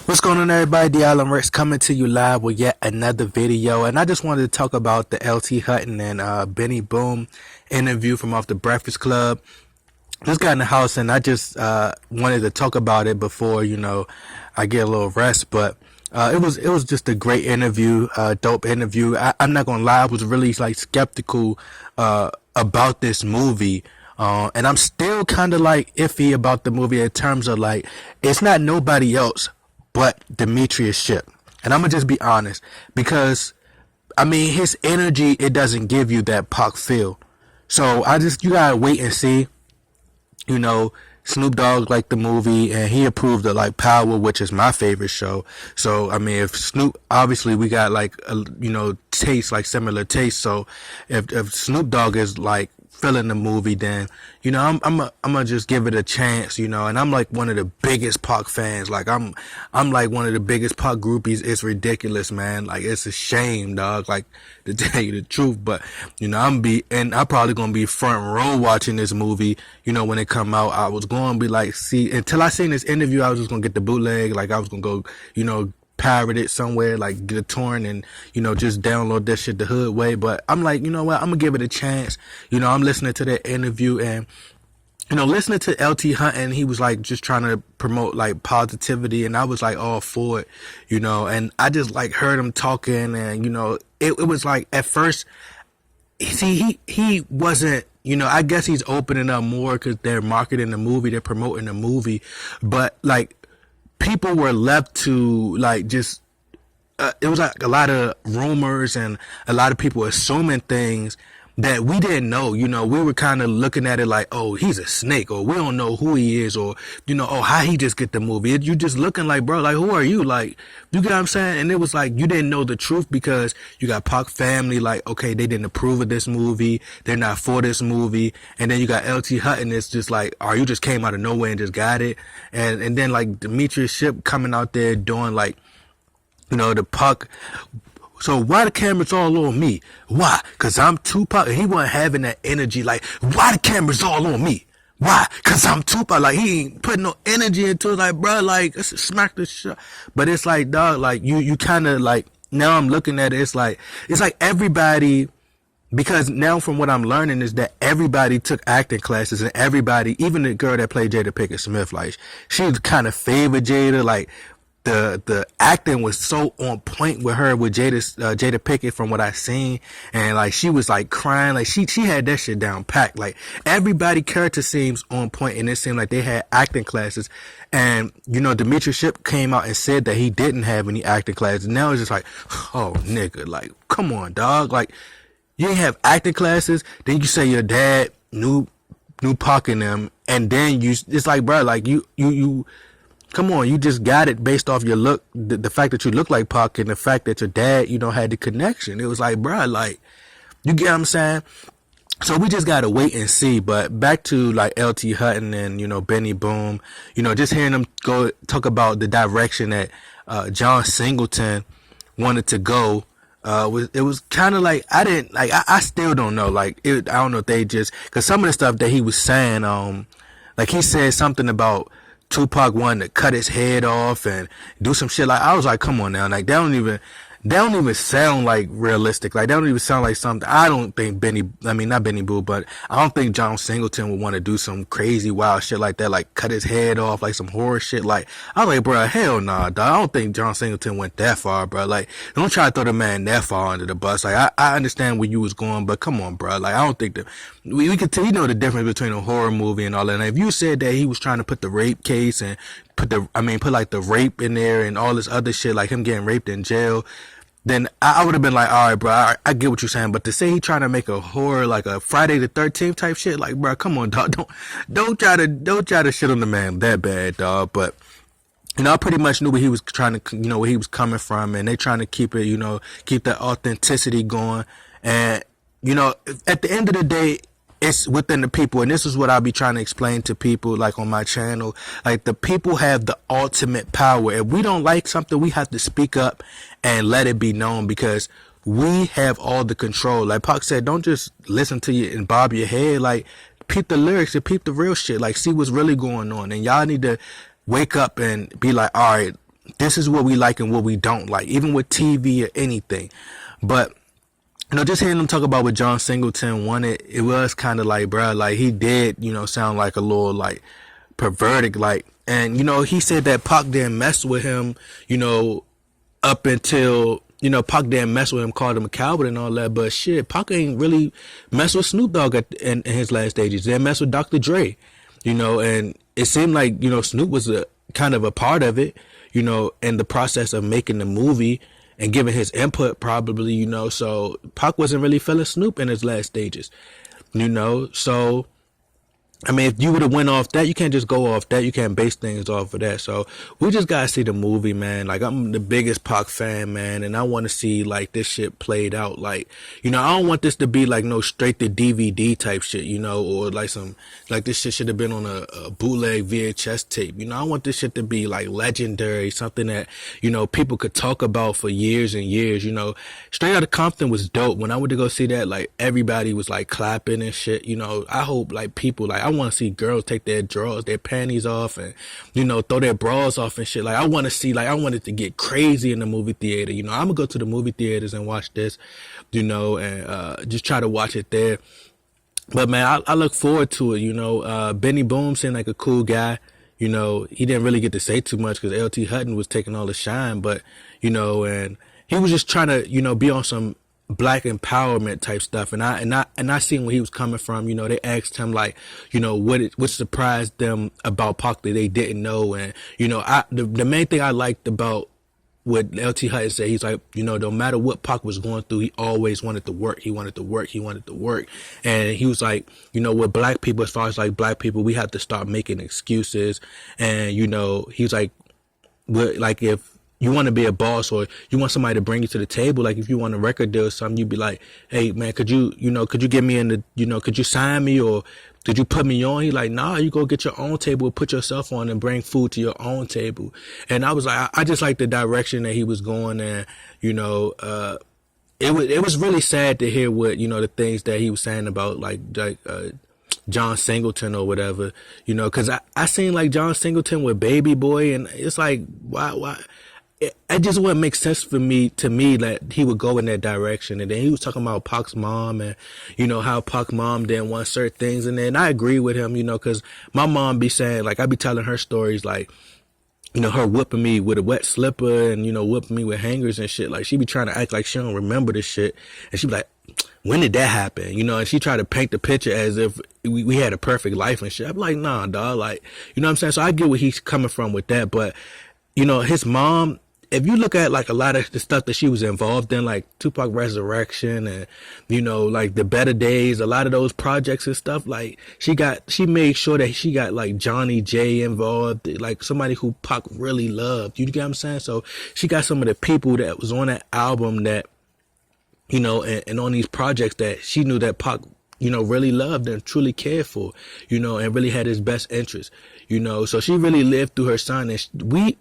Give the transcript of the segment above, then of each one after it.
What's going on, everybody? The Island Rex coming to you live with yet another video, and I just wanted to talk about the LT Hutton and Benny Boom interview from off the Breakfast Club. Just got in the house, and I just wanted to talk about it before I get a little rest. But it was just a great interview, dope interview. I'm not gonna lie, I was really like skeptical about this movie. And I'm still kind of like iffy about the movie in terms of like it's not nobody else but Demetrius Shipp. And I'm gonna just be honest because I mean his energy, it doesn't give you that Pac feel. So you gotta wait and see. You know, Snoop Dogg liked the movie and he approved of like Power, which is my favorite show. So I mean, if Snoop, obviously we got like taste, like similar taste. So if Snoop Dogg is like feeling the movie, then I'm gonna just give it a chance. And I'm like one of the biggest Pac fans. Like I'm like one of the biggest Pac groupies. It's ridiculous, man. Like it's a shame, dog. Like to tell you the truth, but I'm probably gonna be front row watching this movie. When it come out, I was gonna be like, see, until I seen this interview, I was just gonna get the bootleg. Like I was gonna go, pirate it somewhere, like get a torrent and just download that shit the hood way. But I'm like, you know what, I'm gonna give it a chance. I'm listening to that interview and listening to LT Hutton, he was like just trying to promote like positivity, and I was like all for it, and I just like heard him talking, and it was like at first, see, he wasn't, I guess he's opening up more because they're marketing the movie, they're promoting the movie, but like people were left to like just it was like a lot of rumors and a lot of people assuming things that we didn't know. We were kind of looking at it like, oh, he's a snake, or we don't know who he is, or oh, how he just get the movie. You just looking like, bro, like who are you? Like, you get what I'm saying? And it was like you didn't know the truth because you got Pac family like, okay, they didn't approve of this movie, they're not for this movie, and then you got LT Hutton. It's just like, oh, you just came out of nowhere and just got it, and then like Demetrius Shipp coming out there doing like, the Pac. So why the cameras all on me? Why? Cause I'm Tupac. And he wasn't having that energy. Like, why the cameras all on me? Why? Cause I'm Tupac. Like, he ain't putting no energy into it. Like, bro, like, let's smack this shit. But it's like, dog, like, you kind of like, now I'm looking at it. It's like everybody, because now from what I'm learning is that everybody took acting classes, and everybody, even the girl that played Jada Pinkett Smith, like, she kind of favored Jada. Like, the acting was so on point with her, with Jada Pinkett, from what I seen, and like she was like crying, like she had that shit down packed. Like everybody character seems on point, and it seemed like they had acting classes. And Demetrius Shipp came out and said that he didn't have any acting classes. Now it's just like, oh nigga, like come on, dog, like you ain't have acting classes. Then you say your dad knew Pac in them, and then it's like, bro, like you. Come on, you just got it based off your look, the fact that you look like Pac, and the fact that your dad, had the connection. It was like, bro, like, you get what I'm saying? So we just gotta wait and see. But back to like LT Hutton and Benny Boom, just hearing them go talk about the direction that John Singleton wanted to go. It was kind of like I still don't know. Like I don't know if they just, because some of the stuff that he was saying, like he said something about Tupac wanted to cut his head off and do some shit. Like, I was like, come on now. Like, they don't even sound like realistic. Like, they don't even sound like something. I don't think not Benny Boo, but I don't think John Singleton would want to do some crazy wild shit like that. Like, cut his head off, like some horror shit. Like, I was like, bro, hell nah, dog. I don't think John Singleton went that far, bro. Like, don't try to throw the man that far under the bus. Like, I understand where you was going, but come on, bro. Like, I don't think that we could tell, the difference between a horror movie and all that. And if you said that he was trying to put the rape case and put like the rape in there and all this other shit, like him getting raped in jail, then I would have been like, all right, bro, I get what you're saying. But to say he trying to make a horror, like a Friday the 13th type shit, like, bro, come on, dog, don't try to shit on the man that bad, dog. But I pretty much knew where he was trying to, where he was coming from, and they trying to keep it, keep that authenticity going. And at the end of the day, it's within the people, and this is what I'll be trying to explain to people, like on my channel. Like, the people have the ultimate power. If we don't like something, we have to speak up and let it be known, because we have all the control. Like Pac said, don't just listen to you and bob your head. Like, peep the lyrics and peep the real shit. Like, see what's really going on. And y'all need to wake up and be like, all right, this is what we like and what we don't like, even with TV or anything. But just hearing him talk about what John Singleton wanted, it was kind of like, bro, like he did, sound like a little like perverted, like, and he said that Pac didn't mess with him, up until Pac didn't mess with him, called him a coward and all that. But shit, Pac ain't really mess with Snoop Dogg in his last stages. They mess with Dr. Dre, and it seemed like Snoop was a kind of a part of it, in the process of making the movie and giving his input probably, so Pac wasn't really feeling Snoop in his last stages, so I mean, if you would have went off that, you can't just go off that. You can't base things off of that. So we just gotta see the movie, man. Like, I'm the biggest Pac fan, man, and I want to see like this shit played out. Like, I don't want this to be like no straight to DVD type shit, or like some like this shit should have been on a bootleg VHS tape. I want this shit to be like legendary, something that people could talk about for years and years. Straight Outta Compton was dope. When I went to go see that, like everybody was like clapping and shit. I hope like people like I want to see girls take their drawers, their panties off, and throw their bras off and shit. Like I want to see, like I want it to get crazy in the movie theater. I'm gonna go to the movie theaters and watch this, and just try to watch it there. But man, I look forward to it. Benny Boom seemed like a cool guy. He didn't really get to say too much because LT Hutton was taking all the shine, but and he was just trying to be on some black empowerment type stuff, and I seen where he was coming from. They asked him like, what surprised them about Pac that they didn't know, and the main thing I liked about what LT Hutton said, he's like, no matter what Pac was going through, he always wanted to work. He wanted to work. He wanted to work, and he was like, with black people, as far as like black people, we have to start making excuses, and he was like, like if you want to be a boss or you want somebody to bring you to the table, like if you want a record deal or something, you'd be like, hey man, could you get me in the, could you sign me or could you put me on? He like, nah, you go get your own table, put yourself on and bring food to your own table. And I was like, I just like the direction that he was going, and it was really sad to hear what, the things that he was saying about like John Singleton or whatever, cause I seen like John Singleton with Baby Boy, and it's like, why? It just wouldn't make sense to me that he would go in that direction. And then he was talking about Pac's mom and, how Pac's mom didn't want certain things. And then I agree with him, cause my mom be saying, like, I be telling her stories, like, her whooping me with a wet slipper and, whooping me with hangers and shit. Like, she be trying to act like she don't remember this shit. And she be like, when did that happen? And she tried to paint the picture as if we had a perfect life and shit. I'm like, nah, dog. Like, what I'm saying? So I get where he's coming from with that. But, his mom, if you look at like a lot of the stuff that she was involved in, like Tupac Resurrection and, like the Better Days, a lot of those projects and stuff, like she made sure that she got like Johnny J involved, like somebody who Pac really loved. You get what I'm saying? So she got some of the people that was on that album that, and on these projects that she knew that Pac, really loved and truly cared for, and really had his best interest. So she really lived through her son, and we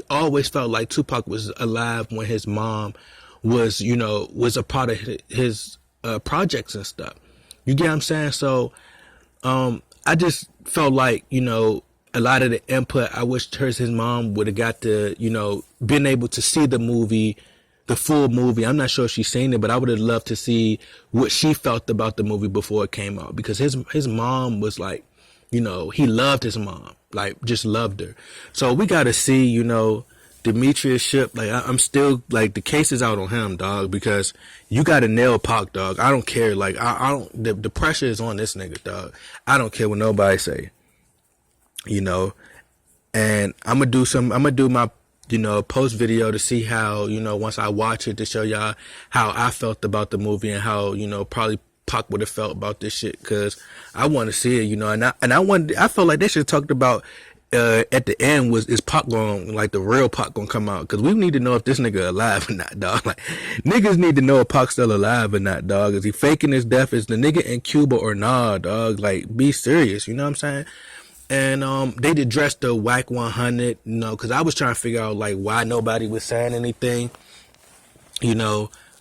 always felt like Tupac was alive when his mom was a part of his projects and stuff. You get what I'm saying? So I just felt like a lot of the input, I wish his mom would have got to been able to see the movie, the full movie. I'm not sure if she's seen it, but I would have loved to see what she felt about the movie before it came out, because his mom was like, he loved his mom, like just loved her. So we got to see, Demetrius Shipp. Like I'm still like, the case is out on him, dog, because you got to nail Pac, dog. I don't care. Like I don't, the pressure is on this nigga, dog. I don't care what nobody say, and I'm going to do my, post video to see how, once I watch it, to show y'all how I felt about the movie and how, probably Pac would have felt about this shit, because I want to see it, I felt like they should have talked about at the end, is Pac going, like the real Pac gonna come out, because we need to know if this nigga alive or not, dog. Like niggas need to know if Pac's still alive or not, dog. Is he faking his death? Is the nigga in Cuba or nah, dog? Like be serious, you know what I'm saying? And they addressed the whack 100, because I was trying to figure out like why nobody was saying anything,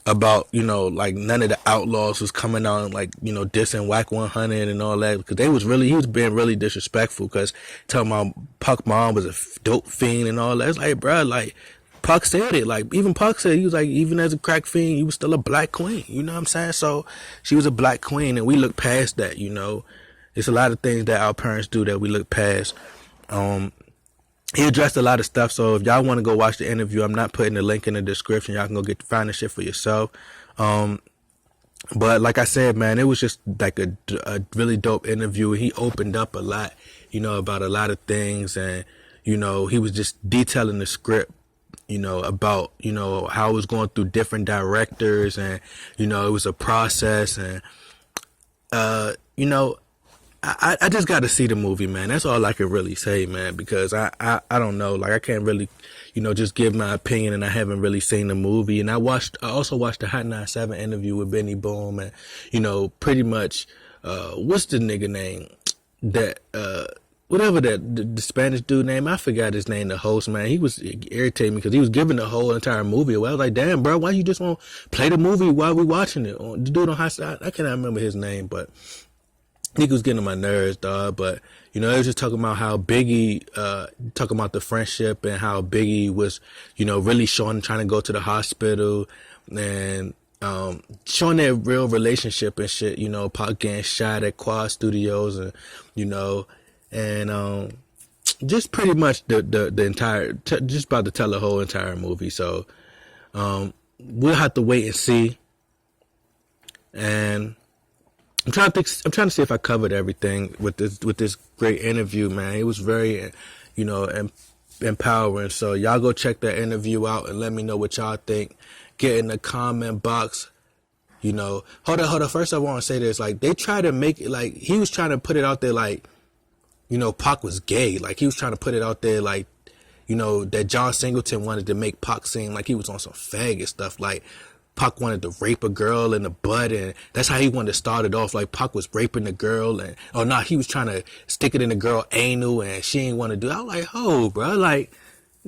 about, like none of the outlaws was coming out and like, dissing Whack 100 and all that, because he was being really disrespectful, because talking about Puck mom was a dope fiend and all that. It's like, bro, like Puck said it, like even Puck said, he was like, even as a crack fiend, he was still a black queen, you know what I'm saying? So she was a black queen, and we look past that. It's a lot of things that our parents do that we look past. He addressed a lot of stuff, so if y'all want to go watch the interview, I'm not putting the link in the description. Y'all can go find the shit for yourself. But like I said, man, it was just like a really dope interview. He opened up a lot, about a lot of things, and he was just detailing the script, about how it was going through different directors, and it was a process, and I just got to see the movie, man. That's all I can really say, man, because I don't know. Like, I can't really, just give my opinion, and I haven't really seen the movie. And I also watched the Hot 97 interview with Benny Boom, and, pretty much, what's the nigga name? That, whatever the Spanish dude name, I forgot his name, the host, man. He was irritating me because he was giving the whole entire movie away. I was like, damn, bro, why you just won't play the movie while we watching it? The dude on Hot, I cannot remember his name, but nigga was getting on my nerves, dog. But it was just talking about how Biggie, talking about the friendship, and how Biggie was, really trying to go to the hospital, and showing their real relationship and shit. Pac getting shot at Quad Studios, and and just pretty much the entire, just about to tell the whole entire movie. So we'll have to wait and see. And I'm trying to see if I covered everything with this great interview, man. It was very, empowering. So y'all go check that interview out and let me know what y'all think. Get in the comment box. Hold on. First, I want to say this. Like, they try to make it like he was trying to put it out there, like, Pac was gay. Like, he was trying to put it out there, like, that John Singleton wanted to make Pac seem like he was on some faggot stuff, like Pac wanted to rape a girl in the butt, and that's how he wanted to start it off. Like, Pac was raping the girl, and he was trying to stick it in the girl anal, and she ain't want to do it. I was like, oh, bro, like,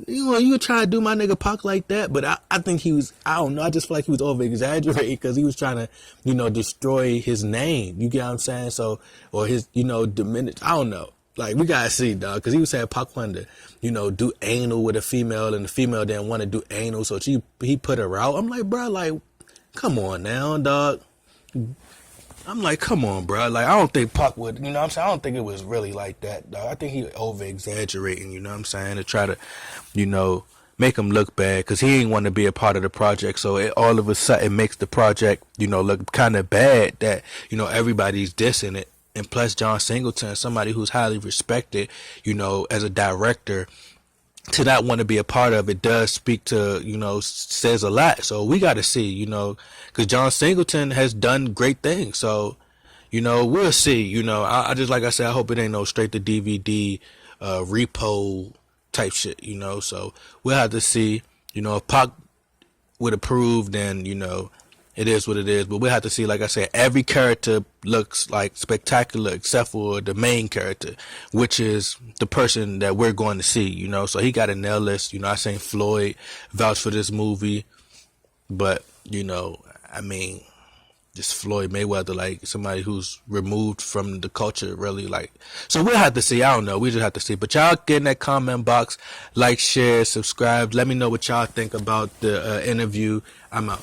you try to do my nigga Pac like that? But I think he was, I don't know, I just feel like he was over exaggerating, because he was trying to, destroy his name. You get what I'm saying? So, or his, diminish. I don't know. Like, we gotta see, dog, because he was saying Pac wanted to, do anal with a female, and the female didn't want to do anal, so he put her out. I'm like, bro, like, come on now, dog. I'm like, come on, bro. Like, I don't think Pac would, what I'm saying? I don't think it was really like that, dog. I think he over exaggerating, what I'm saying, to try to, make him look bad, because he ain't want to be a part of the project. So it all of a sudden makes the project, look kind of bad that, everybody's dissing it. And plus, John Singleton, somebody who's highly respected, as a director, to not want to be a part of it does speak to, says a lot. So we got to see, because John Singleton has done great things. So, we'll see. I just, like I said, I hope it ain't no straight to DVD repo type shit, So we'll have to see. If Pac would approve, then, it is what it is. But we'll have to see. Like I said, every character looks like spectacular except for the main character, which is the person that we're going to see, So he got a nail list. I seen Floyd vouch for this movie. But, I mean, just Floyd Mayweather, like somebody who's removed from the culture, really, like. So we'll have to see. I don't know. We just have to see. But y'all get in that comment box, like, share, subscribe. Let me know what y'all think about the interview. I'm out.